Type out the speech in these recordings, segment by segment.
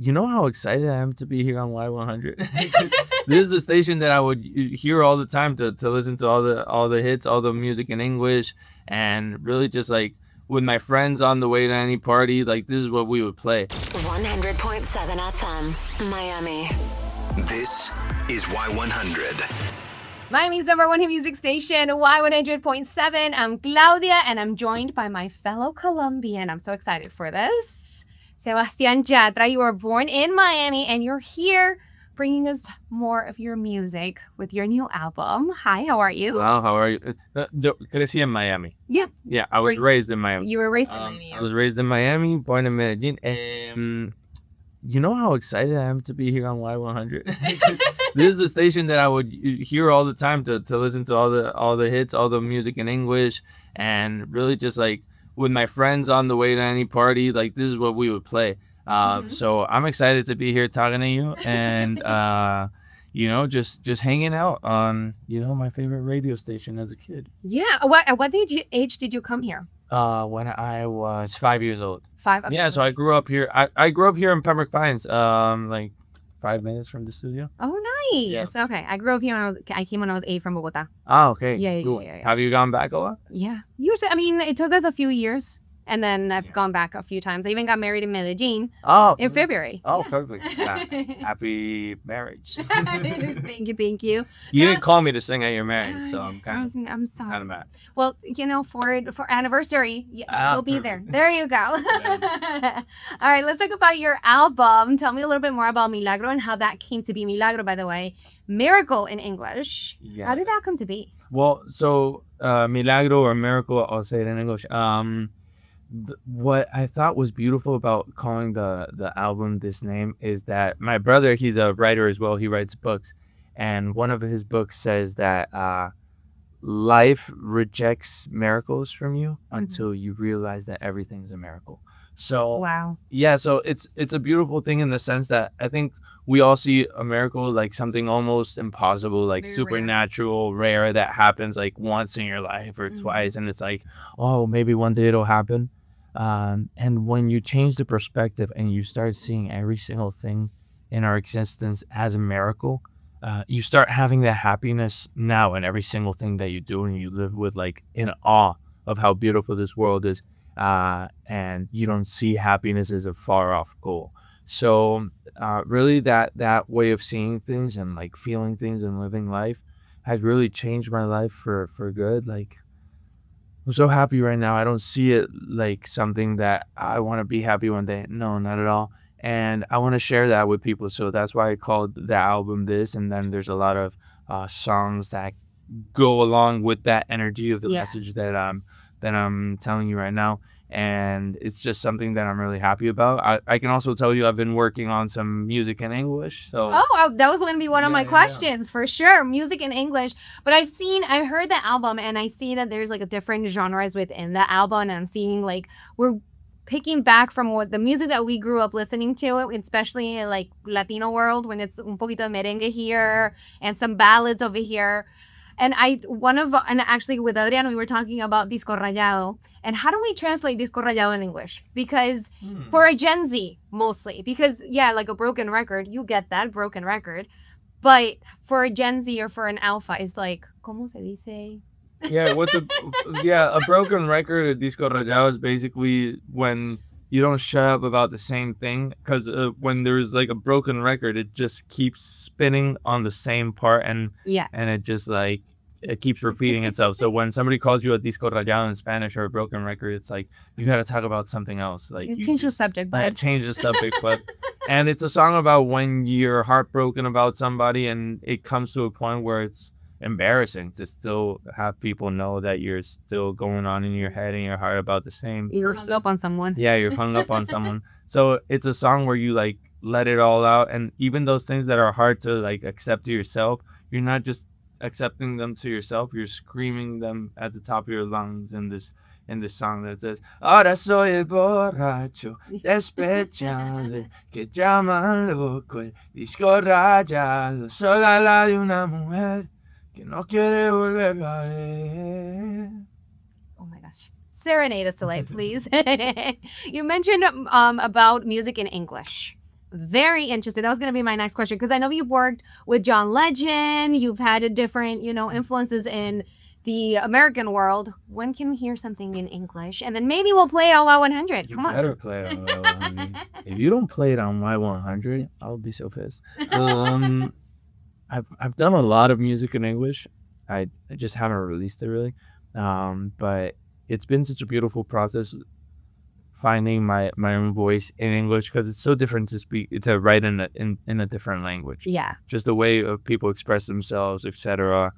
you know how excited I am to be here on Y100? This is the station that I would hear all the time to listen to all the hits, all the music in English, and really just like with my friends on the way to any party, like this is what we would play. 100.7 FM, Miami. This is Y100. Miami's number one hit music station, Y100.7. I'm Claudia, and I'm joined by my fellow Colombian. I'm so excited for this. Sebastián Yatra, you were born in Miami, and you're here bringing us more of your music with your new album. Hi, how are you? Hello, how are you? Crecí in Miami. Yeah. Yeah, I was raised in Miami. You were raised in Miami. I was raised in Miami, born in Medellin. You know how excited I am to be here on Y100? This is the station that I would hear all the time to listen to all the hits, all the music in English, and really just like with my friends on the way to any party, like this is what we would play. So I'm excited to be here talking to you and, just hanging out on, my favorite radio station as a kid. Yeah. What age did you come here? When I was 5 years old. 5? Okay. Yeah, so I grew up here. I grew up here in Pembroke Pines, like 5 minutes from the studio. Oh, nice. Yeah. Okay. I grew up here I came when I was 8 from Bogota. Oh, okay. Yeah, cool. yeah. Have you gone back a lot? Yeah. Usually, it took us a few years. And then I've gone back a few times. I even got married in Medellin in February. Oh, perfect. Happy marriage. Thank you. You didn't call me to sing at your marriage, so I'm I'm sorry. kind of mad. Well, for anniversary, we'll be there. There you go. All right, let's talk about your album. Tell me a little bit more about Milagro and how that came to be. Milagro, by the way, miracle in English. Yeah. How did that come to be? Well, so Milagro or miracle, I'll say it in English. What I thought was beautiful about calling the album this name is that my brother, he's a writer as well. He writes books, and one of his books says that life rejects miracles from you until you realize that everything's a miracle. So wow. Yeah, so it's a beautiful thing in the sense that I think we all see a miracle like something almost impossible, like very supernatural, rare that happens like once in your life or twice, and it's like, oh, maybe one day it'll happen. And when you change the perspective and you start seeing every single thing in our existence as a miracle, you start having that happiness now in every single thing that you do, and you live with like in awe of how beautiful this world is. And you don't see happiness as a far off goal. So really that way of seeing things and like feeling things and living life has really changed my life for good. Like, I'm so happy right now. I don't see it like something that I want to be happy one day. No, not at all. And I want to share that with people. So that's why I called the album this. And then there's a lot of songs that go along with that energy of the message that I'm telling you right now. And it's just something that I'm really happy about. I can also tell you I've been working on some music in English. So that was going to be one of my questions for sure. Music in English. But I've heard the album, and I see that there's like a different genres within the album, and I'm seeing like we're picking back from what the music that we grew up listening to, especially in like Latino world, when it's un poquito de merengue here and some ballads over here. And actually with Adrián, we were talking about disco rayado. And how do we translate disco rayado in English? Because for a Gen Z, mostly. Because, like a broken record, you get that, broken record. But for a Gen Z or for an alpha, it's like, ¿cómo se dice? A broken record, a disco rayado is basically when you don't shut up about the same thing. Because when there's like a broken record, it just keeps spinning on the same part, and it just like it keeps repeating itself. So when somebody calls you a disco rayado in Spanish or a broken record, it's like you got to talk about something else. Like you change the subject, but change the subject, but and it's a song about when you're heartbroken about somebody, and it comes to a point where it's embarrassing to still have people know that you're still going on in your head and your heart about the same. You're hung up on someone. Yeah, you're hung up on someone. So it's a song where you like let it all out, and even those things that are hard to like accept to yourself, you're not just accepting them to yourself, you're screaming them at the top of your lungs in this song that says, ahora soy el borracho despechado que llaman loco el disco rayado, sola la de una mujer que no quiere volver a ver. Oh my gosh. Serenade us, Soleil, please. You mentioned about music in English. very interested. That was going to be my next question, because I know you've worked with John Legend. You've had a different, influences in the American world. When can we hear something in English? And then maybe we'll play it on Y100. You Come on. better play it on Y100. If you don't play it on Y100, I'll be so pissed. I've done a lot of music in English. I just haven't released it really. But it's been such a beautiful process finding my own voice in English, because it's so different to write in a different language. Yeah. Just the way people express themselves, etc.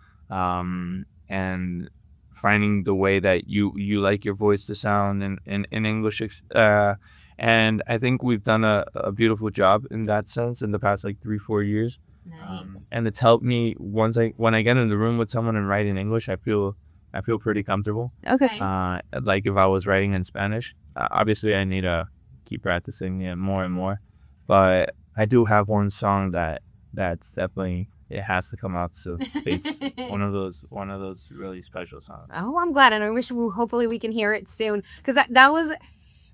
And finding the way that you like your voice to sound in English. And I think we've done a beautiful job in that sense in the past 3-4 years. Nice. And it's helped me when I get in the room with someone and write in English, I feel pretty comfortable. Okay. Like if I was writing in Spanish, obviously I need to keep practicing it more and more. But I do have one song that's definitely, it has to come out. So it's one of those really special songs. Oh, I'm glad, and I wish hopefully we can hear it soon, because that was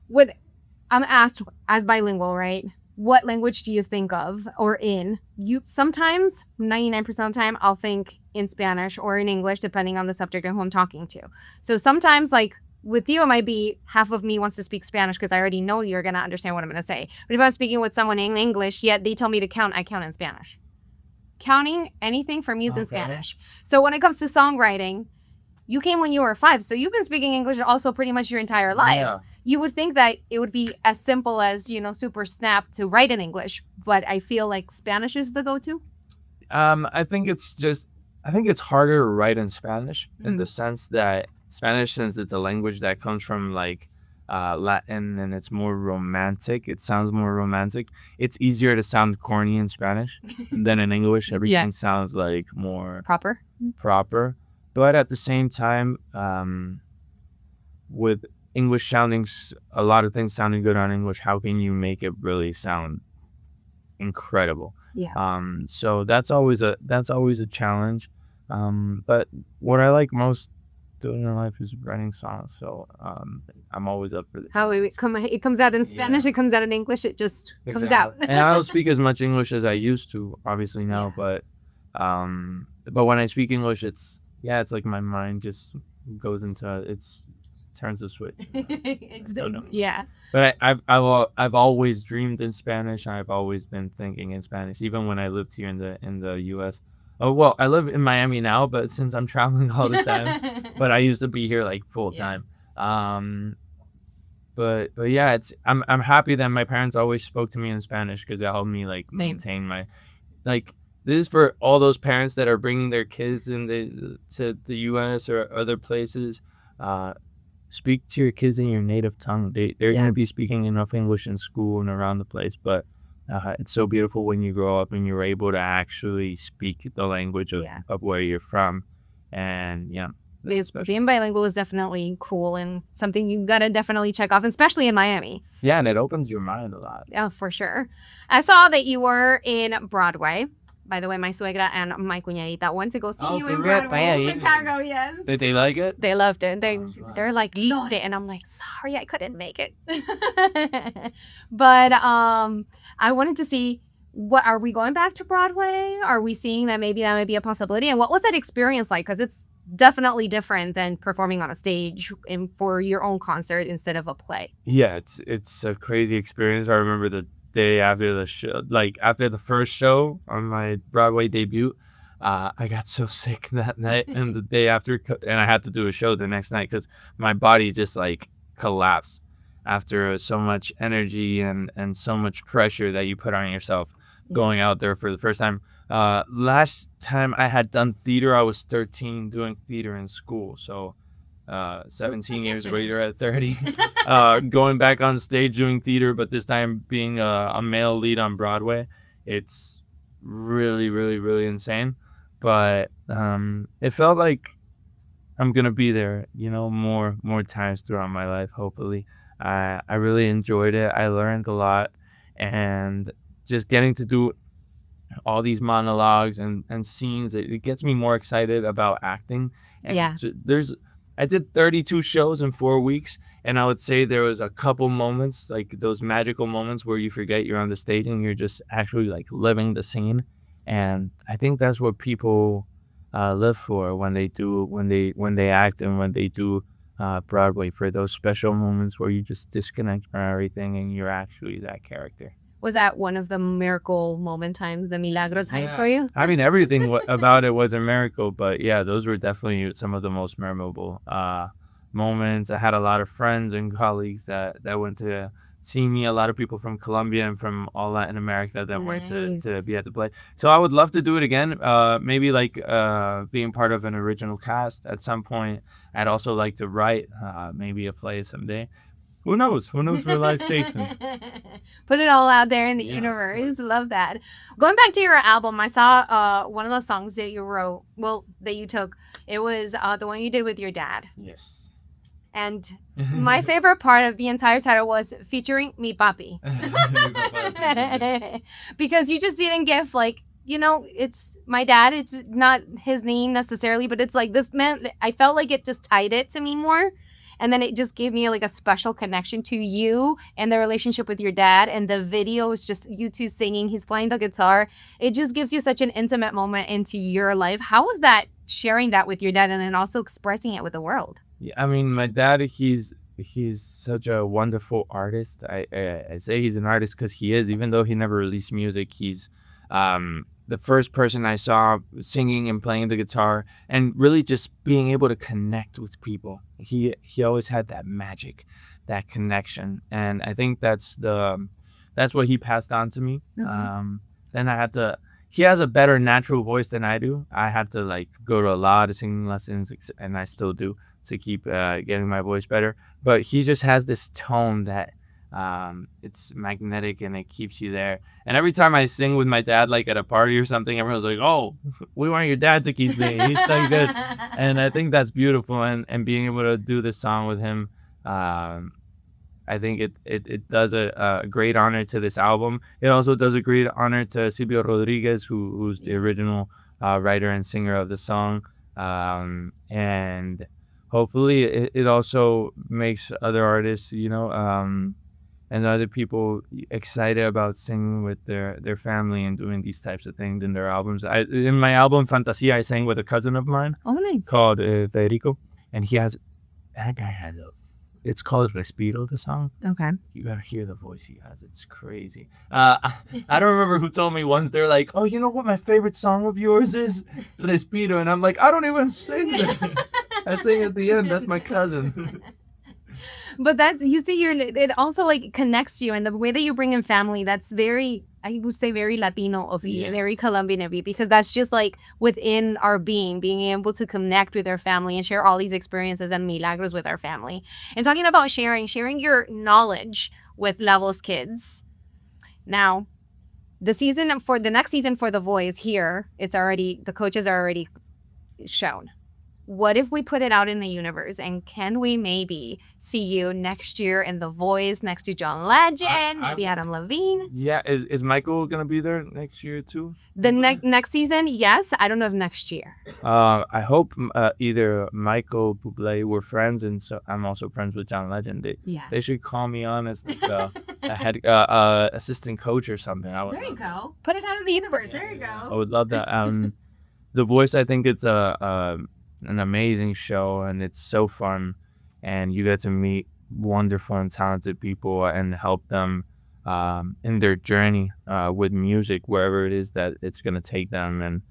what I'm asked as bilingual, right? What language do you think of or in? You sometimes, 99% of the time, I'll think in Spanish or in English, depending on the subject and who I'm talking to. So sometimes, with you, it might be half of me wants to speak Spanish because I already know you're going to understand what I'm going to say. But if I'm speaking with someone in English, yet they tell me to count, I count in Spanish. Counting anything for me is in Spanish. So when it comes to songwriting, you came when you were 5, so you've been speaking English also pretty much your entire life. Yeah. You would think that it would be as simple as, super snap to write in English, but I feel like Spanish is the go-to. I think it's harder to write in Spanish in the sense that Spanish, since it's a language that comes from Latin and it's more romantic, it sounds more romantic. It's easier to sound corny in Spanish than in English. Everything sounds more proper. But at the same time, with English sounding, a lot of things sounding good on English, how can you make it really sound incredible? Yeah. So that's always a challenge. But what I like most doing in life is writing songs. So I'm always up for this. How it comes out in Spanish, it comes out in English, it just comes out. And I don't speak as much English as I used to, obviously now, but when I speak English, it's like my mind just goes into turns the switch. Yeah. But I've always dreamed in Spanish. I've always been thinking in Spanish, even when I lived here in the U.S. Oh, well, I live in Miami now, but since I'm traveling all the time, but I used to be here full time. But yeah, I'm happy that my parents always spoke to me in Spanish, because it helped me maintain my this is for all those parents that are bringing their kids to the U.S. or other places. Speak to your kids in your native tongue. They're going to be speaking enough English in school and around the place, but it's so beautiful when you grow up and you're able to actually speak the language of where you're from. And being bilingual is definitely cool and something you gotta definitely check off, especially in Miami. Yeah, and it opens your mind a lot. Oh, for sure. I saw that you were in Broadway. By the way, my suegra and my cuñadita went to go see you in Broadway in Chicago. Yes. Did they like it? They loved it. They're like, loved it, and I'm like, sorry, I couldn't make it. But I wanted to see, what are we going back to Broadway? Are we seeing that maybe that might be a possibility? And what was that experience like? Because it's definitely different than performing on a stage for your own concert instead of a play. Yeah, it's a crazy experience. I remember the day after the show, after the first show on my Broadway debut, I got so sick that night, and the day after, and I had to do a show the next night because my body just collapsed after so much energy and so much pressure that you put on yourself going out there for the first time. Last time I had done theater, I was 13 doing theater in school. So 17 years later at 30, going back on stage doing theater, but this time being a male lead on Broadway, it's really, really, really insane. But it felt like I'm going to be there, more times throughout my life, hopefully. I really enjoyed it. I learned a lot, and just getting to do all these monologues and scenes, it gets me more excited about acting. And I did 32 shows in 4 weeks, And I would say there was a couple moments, like those magical moments where you forget you're on the stage and you're just actually like living the scene. And I think that's what people live for when they act and when they do Broadway, for those special moments where you just disconnect from everything and you're actually that character. Was that one of the miracle moment times, the Milagro times for you? I mean, everything about it was a miracle, but yeah, those were definitely some of the most memorable moments. I had a lot of friends and colleagues that went to see me, a lot of people from Colombia and from all Latin America that went to be at the play. So I would love to do it again, maybe like being part of an original cast at some point. I'd also like to write maybe a play someday. Who knows? Who knows where life's chasing? Put it all out there in the universe. Love that. Going back to your album, I saw one of the songs that you wrote, that you took. It was the one you did with your dad. Yes. And my favorite part of the entire title was featuring Mi Papi. Because you just didn't give it's my dad. It's not his name necessarily, but it's like this man. I felt like it just tied it to me more. And then it just gave me like a special connection to you and the relationship with your dad. And the video is just you two singing. He's playing the guitar. It just gives you such an intimate moment into your life. How was that, sharing that with your dad and then also expressing it with the world? Yeah, I mean, my dad, he's such a wonderful artist. I say he's an artist because he is, even though he never released music. He's the first person I saw singing and playing the guitar and really just being able to connect with people. He always had that magic, that connection, and I think that's what he passed on to me. Then he has a better natural voice than I do. I had to like go to a lot of singing lessons, and I still do, to keep getting my voice better. But he just has this tone that it's magnetic and it keeps you there. And every time I sing with my dad, like at a party or something, everyone's like, "Oh, we want your dad to keep singing. He's so good." And I think that's beautiful. And being able to do this song with him, I think it does a great honor to this album. It also does a great honor to Silvio Rodriguez, who's the original writer and singer of the song. And hopefully it also makes other artists, and other people excited about singing with their family and doing these types of things in their albums. In my album Fantasia, I sang with a cousin of mine called Federico, and that guy had it's called Respiro, the song. Okay. You gotta hear the voice he has. It's crazy. I don't remember who told me once. They're like, "Oh, you know what my favorite song of yours is? Respiro." And I'm like, I don't even sing that. I sing at the end. That's my cousin. But it also like connects you, and the way that you bring in family, that's very, I would say, very Latino of you, very Colombian of you, because that's just like within our being able to connect with our family and share all these experiences and milagros with our family. And talking about sharing your knowledge with Levels kids. Now, the next season for The Voice here, the coaches are already shown. What if we put it out in the universe, and can we maybe see you next year in The Voice next to John Legend, maybe Adam Levine? Yeah, is Michael gonna be there next year too? The next season, yes. I don't know if next year. I hope either Michael Bublé, we're friends, and so I'm also friends with John Legend. They should call me on as like a head assistant coach or something. There you go. Put it out in the universe. There you go. I would love that. The Voice, I think it's an amazing show, and it's so fun, and you get to meet wonderful and talented people and help them in their journey with music, wherever it is that it's going to take them. And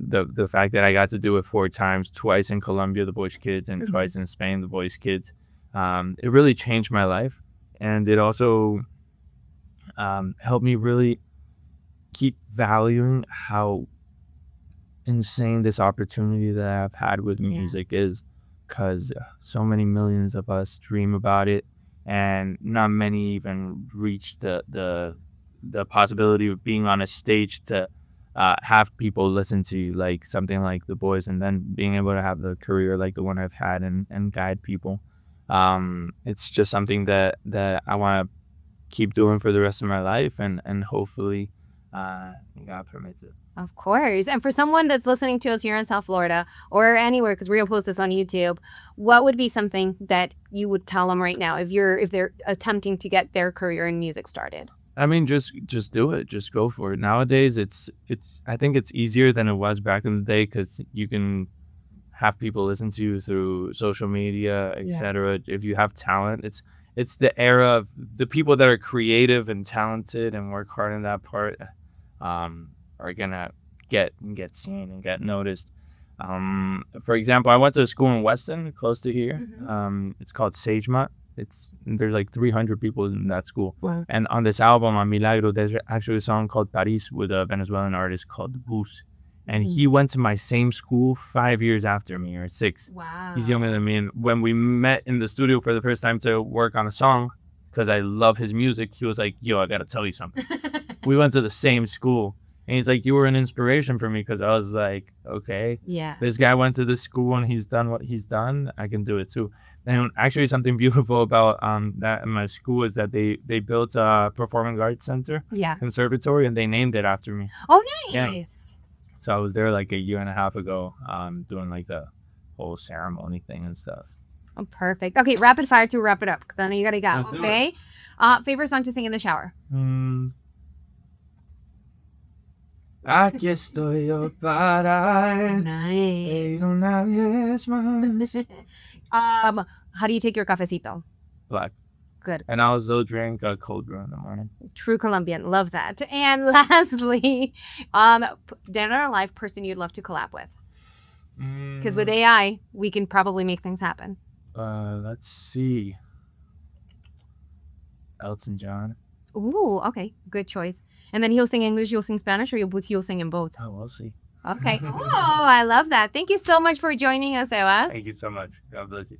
the fact that I got to do it 4 times, twice in Colombia, The Voice Kids, and twice in Spain, The Voice Kids, it really changed my life. And it also helped me really keep valuing how insane this opportunity that I've had with music is, because so many millions of us dream about it, and not many even reach the possibility of being on a stage to have people listen to you, like something like The Voice, and then being able to have the career like the one I've had and guide people. It's just something that I want to keep doing for the rest of my life, and hopefully God permits it. Of course. And for someone that's listening to us here in South Florida or anywhere, because we're going to post this on YouTube, what would be something that you would tell them right now if they're attempting to get their career in music started? I mean, just do it. Just go for it. Nowadays, I think it's easier than it was back in the day because you can have people listen to you through social media, etc. If you have talent, it's the era of the people that are creative and talented and work hard in that part are gonna get seen and get noticed. For example, I went to a school in Weston, close to here. It's called Sagemont. There's like 300 people in that school. Wow. And on this album, on Milagro, there's actually a song called Paris with a Venezuelan artist called Bus. And he went to my same school 5 years after me, or 6. Wow. He's younger than me. And when we met in the studio for the first time to work on a song, because I love his music, he was like, yo, I got to tell you something. We went to the same school. And he's like, you were an inspiration for me, because I was like, okay. Yeah. This guy went to this school and he's done what he's done. I can do it too. And actually something beautiful about that in my school is that they built a performing arts center, conservatory, and they named it after me. Oh, nice. Yeah. So I was there like a year and a half ago doing like the whole ceremony thing and stuff. Oh, perfect. Okay, rapid fire to wrap it up because I know you got to go. Let's do Okay. Favorite song to sing in the shower? Aquí estoy yo para Nice. una vez más. How do you take your cafecito? Black. Good. And I also drink a cold brew in the morning. True Colombian. Love that. And lastly, dead or alive person you'd love to collab with. Because with AI, we can probably make things happen. Let's see. Elton John. Ooh, okay. Good choice. And then he'll sing English, you'll sing Spanish, or he'll sing in both? Oh, we'll see. Okay. Oh, I love that. Thank you so much for joining us, Sebas. Thank you so much. God bless you.